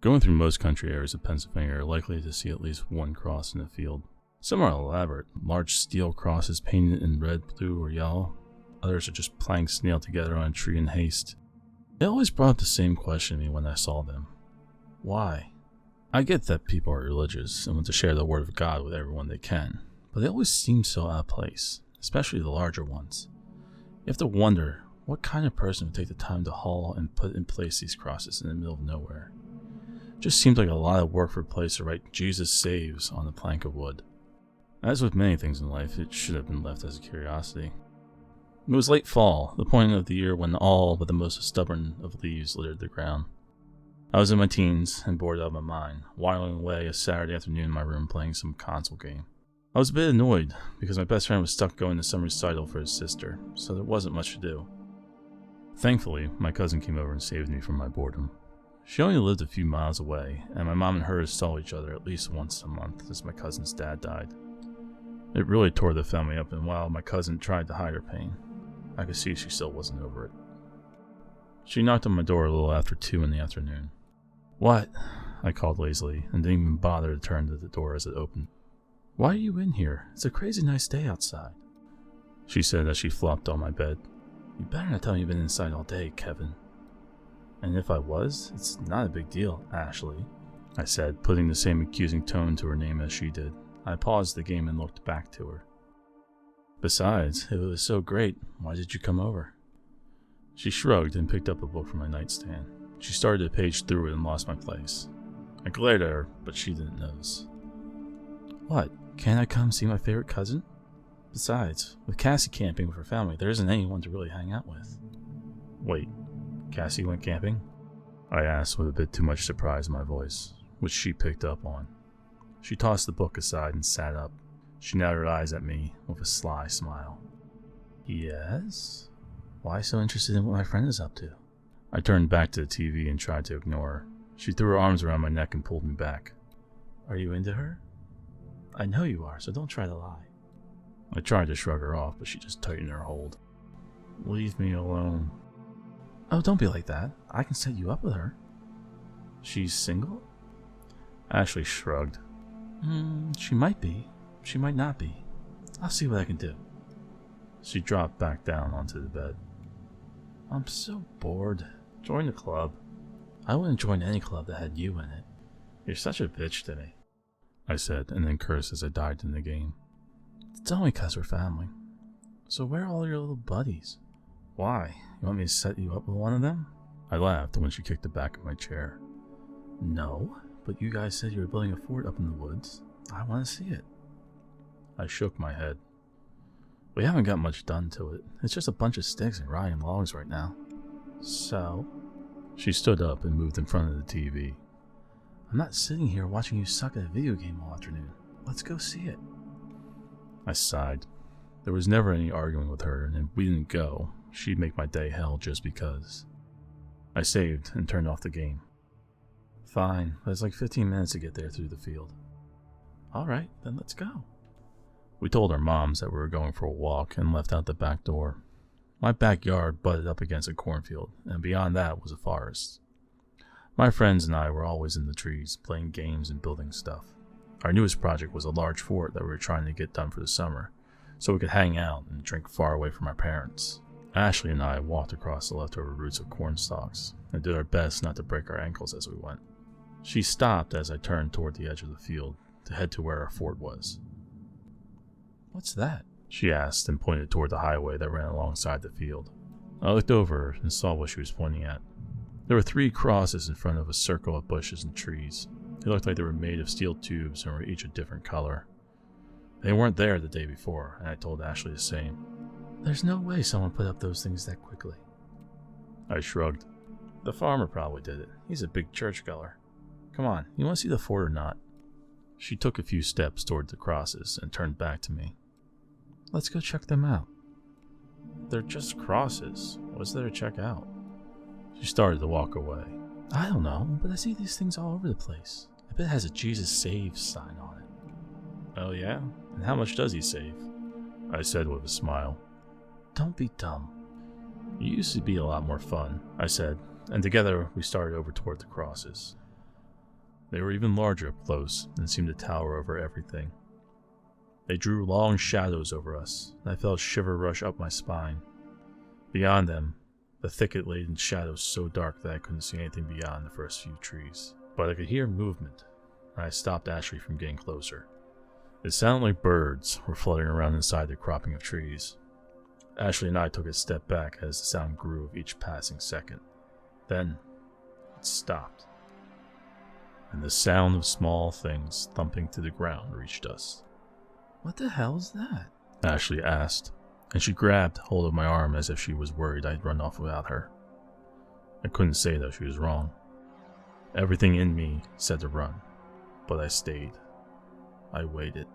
Going through most country areas of Pennsylvania, you're likely to see at least one cross in the field. Some are elaborate, large steel crosses painted in red, blue, or yellow. Others are just planks nailed together on a tree in haste. They always brought up the same question to me when I saw them. Why? I get that people are religious and want to share the word of God with everyone they can, but they always seem so out of place, especially the larger ones. You have to wonder what kind of person would take the time to haul and put in place these crosses in the middle of nowhere. It just seems like a lot of work for a place to write "Jesus Saves" on a plank of wood. As with many things in life, it should have been left as a curiosity. It was late fall, the point of the year when all but the most stubborn of leaves littered the ground. I was in my teens and bored out of my mind, whiling away a Saturday afternoon in my room playing some console game. I was a bit annoyed because my best friend was stuck going to some recital for his sister, so there wasn't much to do. Thankfully, my cousin came over and saved me from my boredom. She only lived a few miles away, and my mom and hers saw each other at least once a month since my cousin's dad died. It really tore the family up, and while my cousin tried to hide her pain, I could see she still wasn't over it. She knocked on my door a little after 2 in the afternoon. "What?" I called lazily, and didn't even bother to turn to the door as it opened. "Why are you in here? It's a crazy nice day outside," she said as she flopped on my bed. "You better not tell me you've been inside all day, Kevin." "And if I was, it's not a big deal, Ashley," I said, putting the same accusing tone to her name as she did. I paused the game and looked back to her. "Besides, if it was so great, why did you come over?" She shrugged and picked up a book from my nightstand. She started to page through it and lost my place. I glared at her, but she didn't notice. "What? Can't I come see my favorite cousin? Besides, with Cassie camping with her family, there isn't anyone to really hang out with." "Wait, Cassie went camping?" I asked with a bit too much surprise in my voice, which she picked up on. She tossed the book aside and sat up. She narrowed her eyes at me with a sly smile. "Yes? Why so interested in what my friend is up to?" I turned back to the TV and tried to ignore her. She threw her arms around my neck and pulled me back. "Are you into her?" "I know you are, so don't try to lie." I tried to shrug her off, but she just tightened her hold. "Leave me alone." "Oh, don't be like that. I can set you up with her." "She's single?" Ashley shrugged. She might be. She might not be. I'll see what I can do." She dropped back down onto the bed. "I'm so bored. Join the club." "I wouldn't join any club that had you in it." "You're such a bitch to me," I said, and then cursed as I dived in the game. "It's only 'cause we're family. So where are all your little buddies?" "Why? You want me to set you up with one of them?" I laughed when she kicked the back of my chair. "No, but you guys said you were building a fort up in the woods. I want to see it." I shook my head. "We haven't got much done to it. It's just a bunch of sticks and rotting logs right now." "So?" She stood up and moved in front of the TV. "I'm not sitting here watching you suck at a video game all afternoon. Let's go see it." I sighed. There was never any arguing with her, and if we didn't go, she'd make my day hell just because. I saved and turned off the game. "Fine, but it's like 15 minutes to get there through the field." "Alright, then let's go." We told our moms that we were going for a walk and left out the back door. My backyard butted up against a cornfield, and beyond that was a forest. My friends and I were always in the trees, playing games and building stuff. Our newest project was a large fort that we were trying to get done for the summer, so we could hang out and drink far away from our parents. Ashley and I walked across the leftover roots of corn stalks and did our best not to break our ankles as we went. She stopped as I turned toward the edge of the field to head to where our fort was. "What's that?" she asked and pointed toward the highway that ran alongside the field. I looked over and saw what she was pointing at. There were 3 crosses in front of a circle of bushes and trees. They looked like they were made of steel tubes and were each a different color. They weren't there the day before, and I told Ashley the same. "There's no way someone put up those things that quickly." I shrugged. "The farmer probably did it. He's a big churchgoer. Come on, you want to see the fort or not?" She took a few steps toward the crosses and turned back to me. "Let's go check them out." "They're just crosses. What's there to check out?" She started to walk away. "I don't know, but I see these things all over the place. I bet it has a Jesus Saves sign on it." "Oh yeah? And how much does he save?" I said with a smile. "Don't be dumb." "You used to be a lot more fun," I said, and together we started over toward the crosses. They were even larger up close and seemed to tower over everything. They drew long shadows over us, and I felt a shiver rush up my spine. Beyond them, the thicket lay in shadows so dark that I couldn't see anything beyond the first few trees. But I could hear movement, and I stopped Ashley from getting closer. It sounded like birds were fluttering around inside the cropping of trees. Ashley and I took a step back as the sound grew with each passing second. Then, it stopped, and the sound of small things thumping to the ground reached us. "What the hell's that?" Ashley asked, and she grabbed hold of my arm as if she was worried I'd run off without her. I couldn't say that she was wrong. Everything in me said to run, but I stayed. I waited.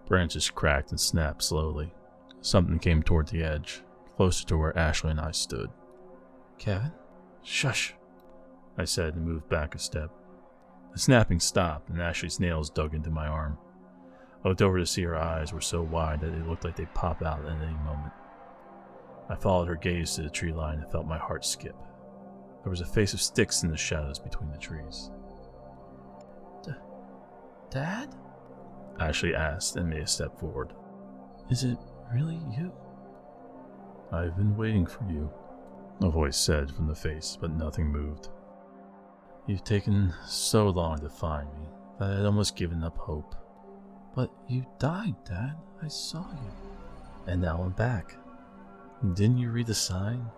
Branches cracked and snapped slowly. Something came toward the edge, closer to where Ashley and I stood. "Kevin?" "Shush," I said and moved back a step. The snapping stopped and Ashley's nails dug into my arm. I looked over to see her eyes were so wide that they looked like they'd pop out at any moment. I followed her gaze to the tree line and felt my heart skip. There was a face of sticks in the shadows between the trees. "Dad?" Ashley asked and made a step forward. "Is it really you?" "I've been waiting for you," a voice said from the face, but nothing moved. "You've taken so long to find me that I'd almost given up hope." "But you died, Dad. I saw you." "And now I'm back. Didn't you read the sign?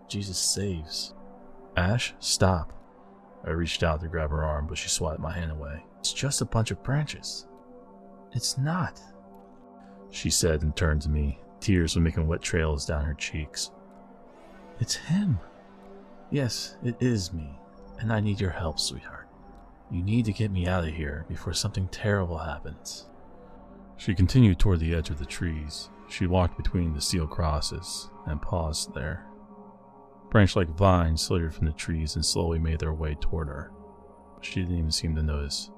Jesus saves." "Ash, stop." I reached out to grab her arm, but she swatted my hand away. "It's just a bunch of branches." "It's not," she said and turned to me. Tears were making wet trails down her cheeks. "It's him." "Yes, it is me, and I need your help, sweetheart. You need to get me out of here before something terrible happens." She continued toward the edge of the trees. She walked between the steel crosses and paused there. Branch-like vines slithered from the trees and slowly made their way toward her. She didn't even seem to notice.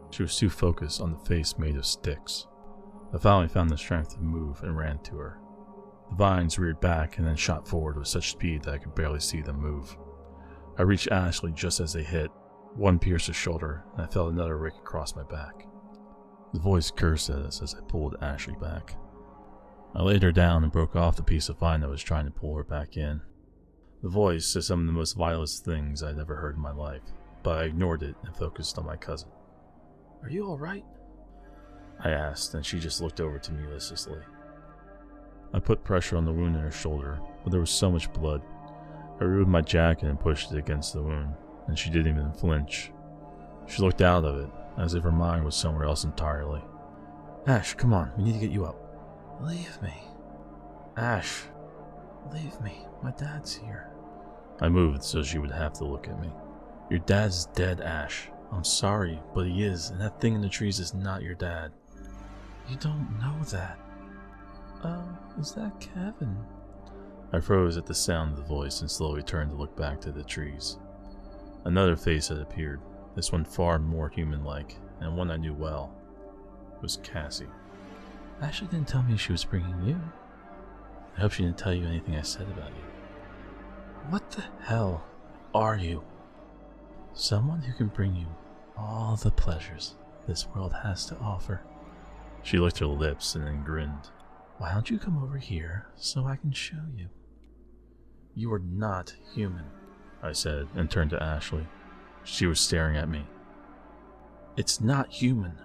She was too focused on the face made of sticks. I finally found the strength to move and ran to her. The vines reared back and then shot forward with such speed that I could barely see them move. I reached Ashley just as they hit. One pierced her shoulder, and I felt another rake across my back. The voice cursed at us as I pulled Ashley back. I laid her down and broke off the piece of vine that was trying to pull her back in. The voice said some of the most vilest things I'd ever heard in my life, but I ignored it and focused on my cousin. "Are you alright?" I asked, and she just looked over to me listlessly. I put pressure on the wound in her shoulder, but there was so much blood. I removed my jacket and pushed it against the wound, and she didn't even flinch. She looked out of it, as if her mind was somewhere else entirely. "Ash, come on, we need to get you up." "Leave me. "Ash." Leave me. My dad's here." I moved so she would have to look at me. "Your dad's dead, Ash. I'm sorry, but he is, and that thing in the trees is not your dad." "You don't know that." Is that Kevin?" I froze at the sound of the voice and slowly turned to look back to the trees. Another face had appeared, this one far more human-like, and one I knew well. It was Cassie. "Ashley didn't tell me she was bringing you." "I hope she didn't tell you anything I said about you." "What the hell are you?" "Someone who can bring you all the pleasures this world has to offer." She licked her lips and then grinned. "Why don't you come over here so I can show you?" "You are not human," I said, and turned to Ashley. She was staring at me. "It's not human.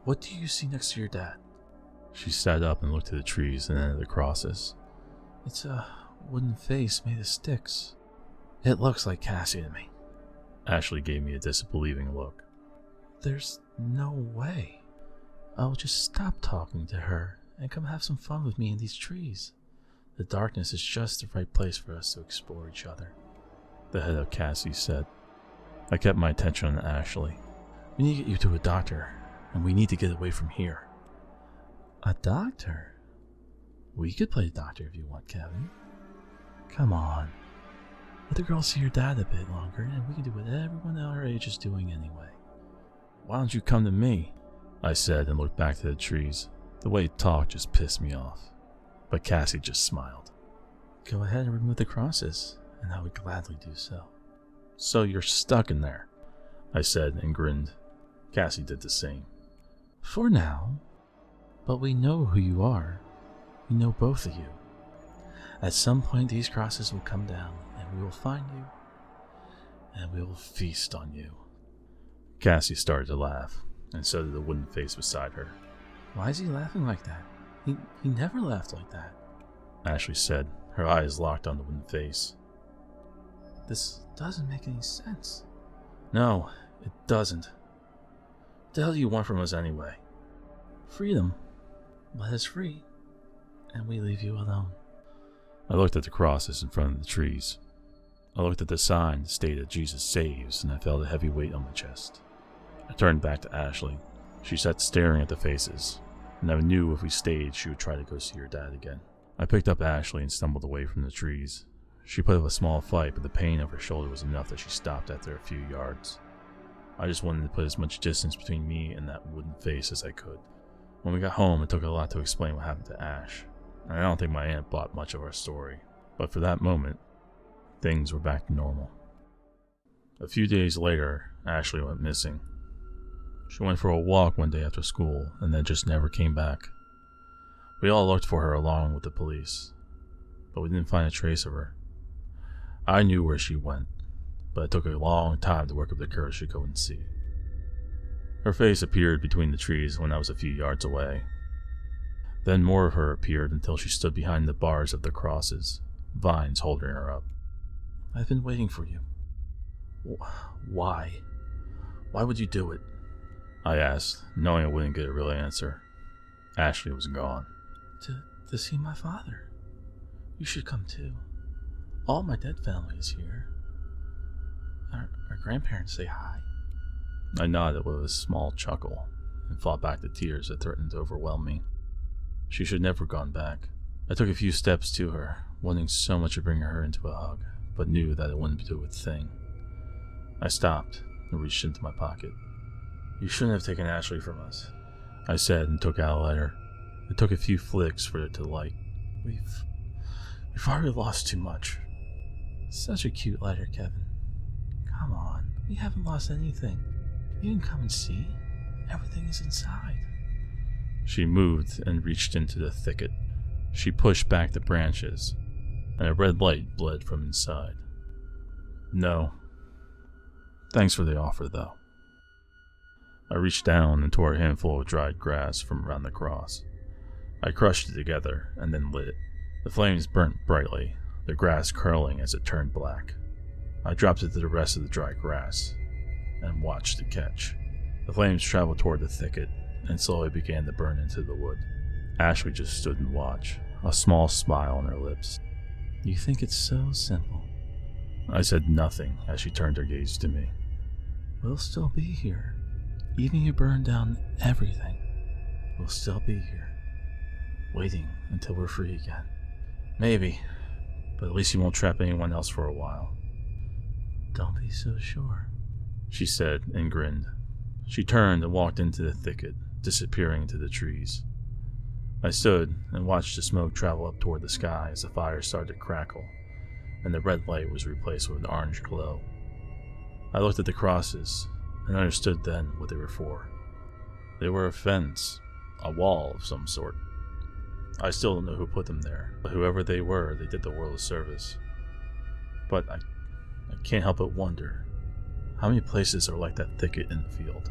What do you see next to your dad?" She sat up and looked at the trees and then at the crosses. "It's a wooden face made of sticks. It looks like Cassie to me." Ashley gave me a disbelieving look. "There's no way. I'll just stop talking to her and come have some fun with me in these trees. The darkness is just the right place for us to explore each other." The head of Cassie said. I kept my attention on Ashley. "We need to get you to a doctor, and we need to get away from here." "A doctor? We could play doctor if you want, Kevin. Come on. Let the girl see your dad a bit longer, and we can do what everyone our age is doing anyway." "Why don't you come to me?" I said and looked back to the trees. The way he talked just pissed me off. But Cassie just smiled. "Go ahead and remove the crosses, and I would gladly do so." "So you're stuck in there?" I said and grinned. Cassie did the same. For now. But we know who you are. We know both of you. At some point these crosses will come down, and we will find you, and we will feast on you. Cassie started to laugh, and so did the wooden face beside her. Why is he laughing like that? He never laughed like that. Ashley said, her eyes locked on the wooden face. This doesn't make any sense. No, it doesn't. What the hell do you want from us anyway? Freedom. Let us free, and we leave you alone. I looked at the crosses in front of the trees. I looked at the sign that stated Jesus saves, and I felt a heavy weight on my chest. I turned back to Ashley. She sat staring at the faces, and I knew if we stayed, she would try to go see her dad again. I picked up Ashley and stumbled away from the trees. She put up a small fight, but the pain of her shoulder was enough that she stopped after a few yards. I just wanted to put as much distance between me and that wooden face as I could. When we got home, it took a lot to explain what happened to Ash, and I don't think my aunt bought much of our story. But for that moment, things were back to normal. A few days later, Ashley went missing. She went for a walk one day after school and then just never came back. We all looked for her along with the police, but we didn't find a trace of her. I knew where she went, but it took a long time to work up the courage to go and see. Her face appeared between the trees when I was a few yards away. Then more of her appeared until she stood behind the bars of the crosses, vines holding her up. I've been waiting for you. Why? Why would you do it? I asked, knowing I wouldn't get a real answer. Ashley was gone. To see my father. You should come too. All my dead family is here. Our grandparents say hi. I nodded with a small chuckle and fought back the tears that threatened to overwhelm me. She should never have gone back. I took a few steps to her, wanting so much to bring her into a hug, but knew that it wouldn't do a thing. I stopped and reached into my pocket. You shouldn't have taken Ashley from us, I said and took out a lighter. It took a few flicks for it to light. We've already lost too much. Such a cute lighter, Kevin. Come on, we haven't lost anything. You can come and see. Everything is inside. She moved and reached into the thicket. She pushed back the branches, and a red light bled from inside. No. Thanks for the offer, though. I reached down and tore a handful of dried grass from around the cross. I crushed it together and then lit it. The flames burnt brightly, the grass curling as it turned black. I dropped it to the rest of the dry grass and watched it catch. The flames traveled toward the thicket and slowly began to burn into the wood. Ashley just stood and watched, a small smile on her lips. You think it's so simple? I said nothing as she turned her gaze to me. We'll still be here. Even if you burn down everything, we'll still be here, waiting until we're free again. Maybe, but at least you won't trap anyone else for a while. Don't be so sure, she said and grinned. She turned and walked into the thicket, disappearing into the trees. I stood and watched the smoke travel up toward the sky as the fire started to crackle, and the red light was replaced with an orange glow. I looked at the crosses and understood then what they were for. They were a fence, a wall of some sort. I still don't know who put them there, but whoever they were, they did the world a service. But I can't help but wonder, how many places are like that thicket in the field?